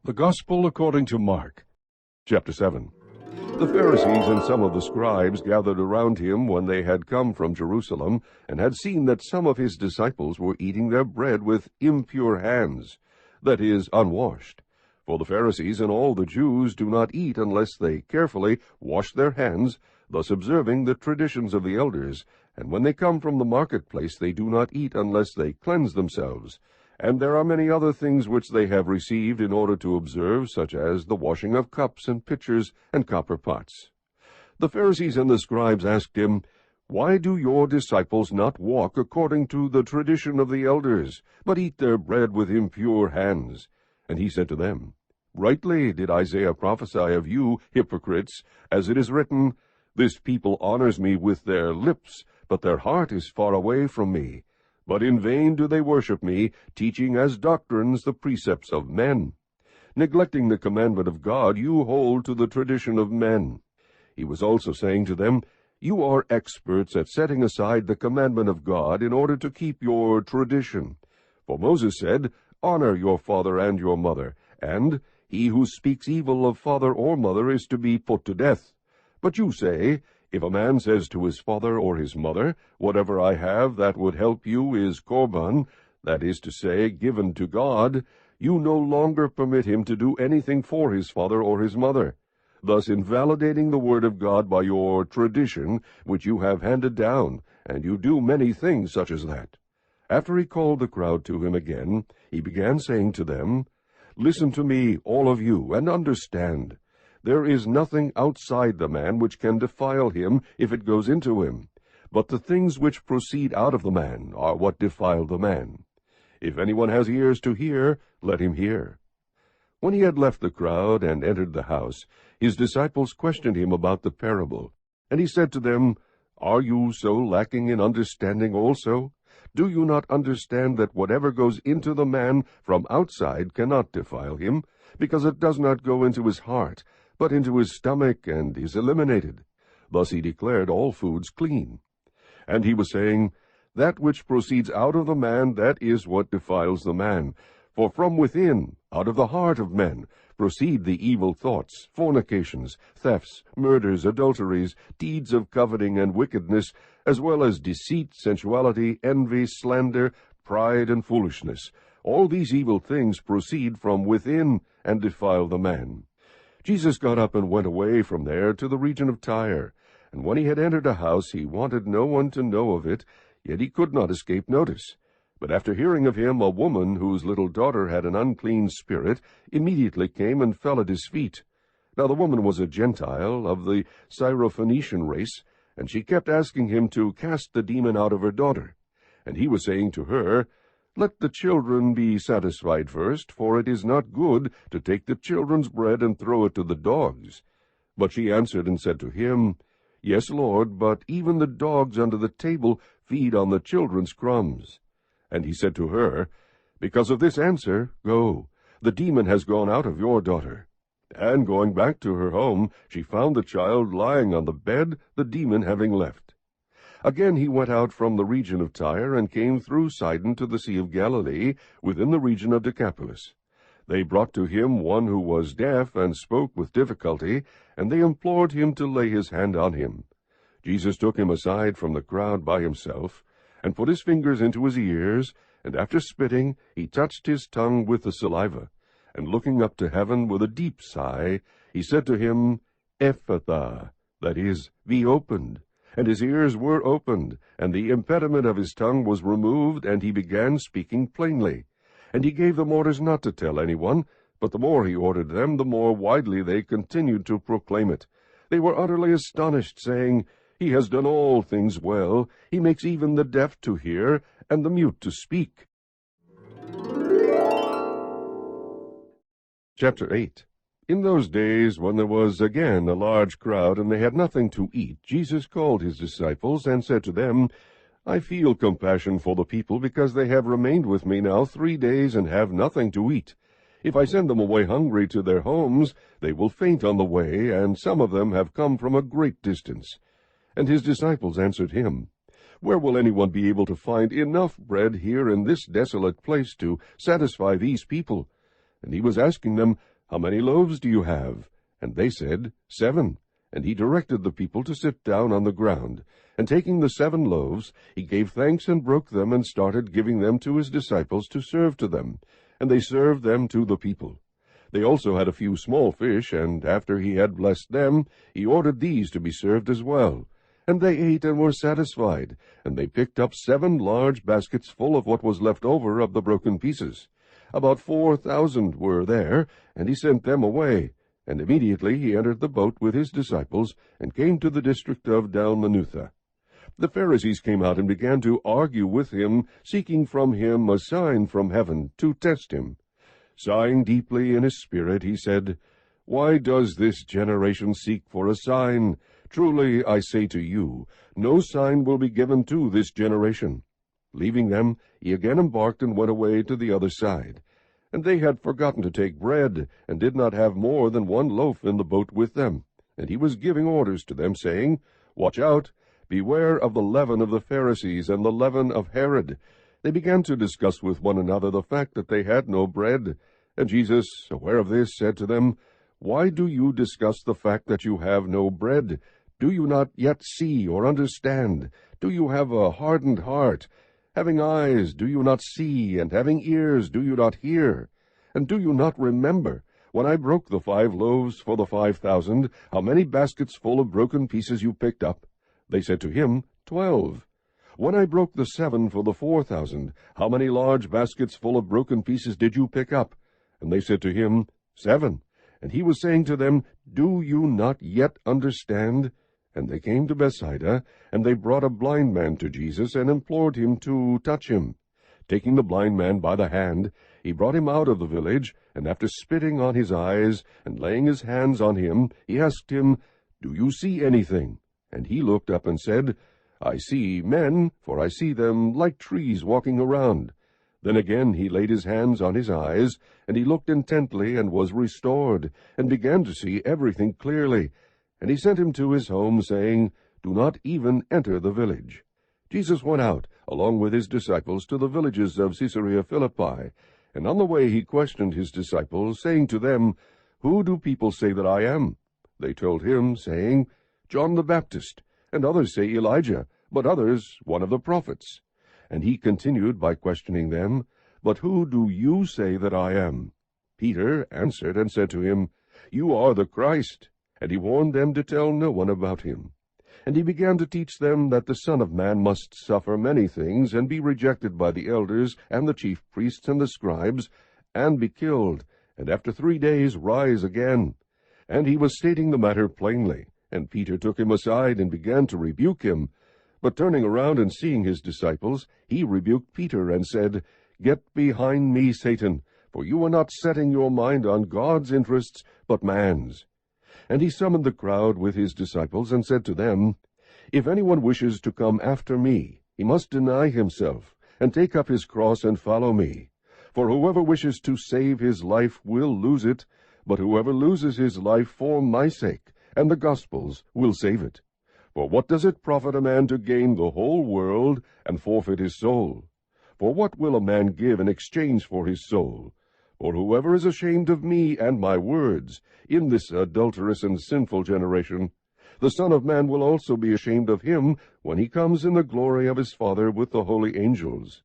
The Gospel according to Mark, chapter 7. The Pharisees and some of the scribes gathered around him when they had come from Jerusalem, and had seen that some of his disciples were eating their bread with impure hands, that is, unwashed. For the Pharisees and all the Jews do not eat unless they carefully wash their hands, thus observing the traditions of the elders. And when they come from the marketplace, they do not eat unless they cleanse themselves. And there are many other things which they have received in order to observe, such as the washing of cups and pitchers and copper pots. The Pharisees and the scribes asked him, "Why do your disciples not walk according to the tradition of the elders, but eat their bread with impure hands?" And he said to them, "Rightly did Isaiah prophesy of you, hypocrites, as it is written, 'This people honors me with their lips, but their heart is far away from me. But in vain do they worship me, teaching as doctrines the precepts of men. Neglecting the commandment of God, you hold to the tradition of men.'" He was also saying to them, "You are experts at setting aside the commandment of God in order to keep your tradition. For Moses said, 'Honor your father and your mother,' and 'He who speaks evil of father or mother is to be put to death.' But you say, 'If a man says to his father or his mother, "Whatever I have that would help you is korban," that is to say, given to God,' you no longer permit him to do anything for his father or his mother, thus invalidating the word of God by your tradition, which you have handed down, and you do many things such as that." After he called the crowd to him again, he began saying to them, "Listen to me, all of you, and understand. There is nothing outside the man which can defile him if it goes into him, but the things which proceed out of the man are what defile the man. If anyone has ears to hear, let him hear." When he had left the crowd and entered the house, his disciples questioned him about the parable. And he said to them, "Are you so lacking in understanding also? Do you not understand that whatever goes into the man from outside cannot defile him, because it does not go into his heart, but into his stomach, and is eliminated?" Thus he declared all foods clean. And he was saying, "That which proceeds out of the man, that is what defiles the man. For from within, out of the heart of men, proceed the evil thoughts, fornications, thefts, murders, adulteries, deeds of coveting and wickedness, as well as deceit, sensuality, envy, slander, pride, and foolishness. All these evil things proceed from within and defile the man." Jesus got up and went away from there to the region of Tyre. And when he had entered a house, he wanted no one to know of it, yet he could not escape notice. But after hearing of him, a woman whose little daughter had an unclean spirit immediately came and fell at his feet. Now the woman was a Gentile of the Syrophoenician race, and she kept asking him to cast the demon out of her daughter. And he was saying to her, "Let the children be satisfied first, for it is not good to take the children's bread and throw it to the dogs." But she answered and said to him, "Yes, Lord, but even the dogs under the table feed on the children's crumbs." And he said to her, "Because of this answer, go, the demon has gone out of your daughter." And going back to her home, she found the child lying on the bed, the demon having left. Again he went out from the region of Tyre, and came through Sidon to the Sea of Galilee, within the region of Decapolis. They brought to him one who was deaf and spoke with difficulty, and they implored him to lay his hand on him. Jesus took him aside from the crowd by himself, and put his fingers into his ears, and after spitting, he touched his tongue with the saliva. And looking up to heaven with a deep sigh, he said to him, "Ephphatha," that is, "Be opened." And his ears were opened, and the impediment of his tongue was removed, and he began speaking plainly. And he gave them orders not to tell anyone, but the more he ordered them, the more widely they continued to proclaim it. They were utterly astonished, saying, "He has done all things well. He makes even the deaf to hear, and the mute to speak." Chapter 8. In those days, when there was again a large crowd, and they had nothing to eat, Jesus called his disciples, and said to them, "I feel compassion for the people, because they have remained with me now 3 days, and have nothing to eat. If I send them away hungry to their homes, they will faint on the way, and some of them have come from a great distance." And his disciples answered him, "Where will anyone be able to find enough bread here in this desolate place to satisfy these people?" And he was asking them, How many loaves do you have? And they said, 7. And he directed the people to sit down on the ground. And taking the 7 loaves, he gave thanks and broke them, and started giving them to his disciples to serve to them. And they served them to the people. They also had a few small fish, and after he had blessed them, he ordered these to be served as well. And they ate and were satisfied, and they picked up 7 large baskets full of what was left over of the broken pieces. About 4,000 were there, and he sent them away. And immediately he entered the boat with his disciples, and came to the district of Dalmanutha. The Pharisees came out and began to argue with him, seeking from him a sign from heaven to test him. Sighing deeply in his spirit, he said, Why does this generation seek for a sign? Truly, I say to you, no sign will be given to this generation. Leaving them, he again embarked and went away to the other side. And they had forgotten to take bread, and did not have more than 1 loaf in the boat with them. And he was giving orders to them, saying, Watch out! Beware of the leaven of the Pharisees and the leaven of Herod. They began to discuss with one another the fact that they had no bread. And Jesus, aware of this, said to them, Why do you discuss the fact that you have no bread? Do you not yet see or understand? Do you have a hardened heart? Having eyes, do you not see? And having ears, do you not hear? And do you not remember, when I broke the 5 loaves for the 5,000, how many baskets full of broken pieces you picked up? They said to him, 12. When I broke the 7 for the 4,000, how many large baskets full of broken pieces did you pick up? And they said to him, 7. And he was saying to them, Do you not yet understand? And they came to Bethsaida, and they brought a blind man to Jesus, and implored him to touch him. Taking the blind man by the hand, he brought him out of the village, and after spitting on his eyes, and laying his hands on him, he asked him, Do you see anything? And he looked up and said, I see men, for I see them like trees walking around. Then again he laid his hands on his eyes, and he looked intently, and was restored, and began to see everything clearly. And he sent him to his home, saying, Do not even enter the village. Jesus went out, along with his disciples, to the villages of Caesarea Philippi. And on the way he questioned his disciples, saying to them, Who do people say that I am? They told him, saying, John the Baptist, and others say Elijah, but others one of the prophets. And he continued by questioning them, But who do you say that I am? Peter answered and said to him, You are the Christ. And he warned them to tell no one about him. And he began to teach them that the Son of Man must suffer many things, and be rejected by the elders, and the chief priests, and the scribes, and be killed, and after 3 days rise again. And he was stating the matter plainly. And Peter took him aside, and began to rebuke him. But turning around and seeing his disciples, he rebuked Peter, and said, Get behind me, Satan, for you are not setting your mind on God's interests, but man's. And he summoned the crowd with his disciples, and said to them, If anyone wishes to come after me, he must deny himself, and take up his cross, and follow me. For whoever wishes to save his life will lose it, but whoever loses his life for my sake and the gospel's will save it. For what does it profit a man to gain the whole world, and forfeit his soul? For what will a man give in exchange for his soul? For whoever is ashamed of me and my words in this adulterous and sinful generation, the Son of Man will also be ashamed of him when he comes in the glory of his Father with the holy angels.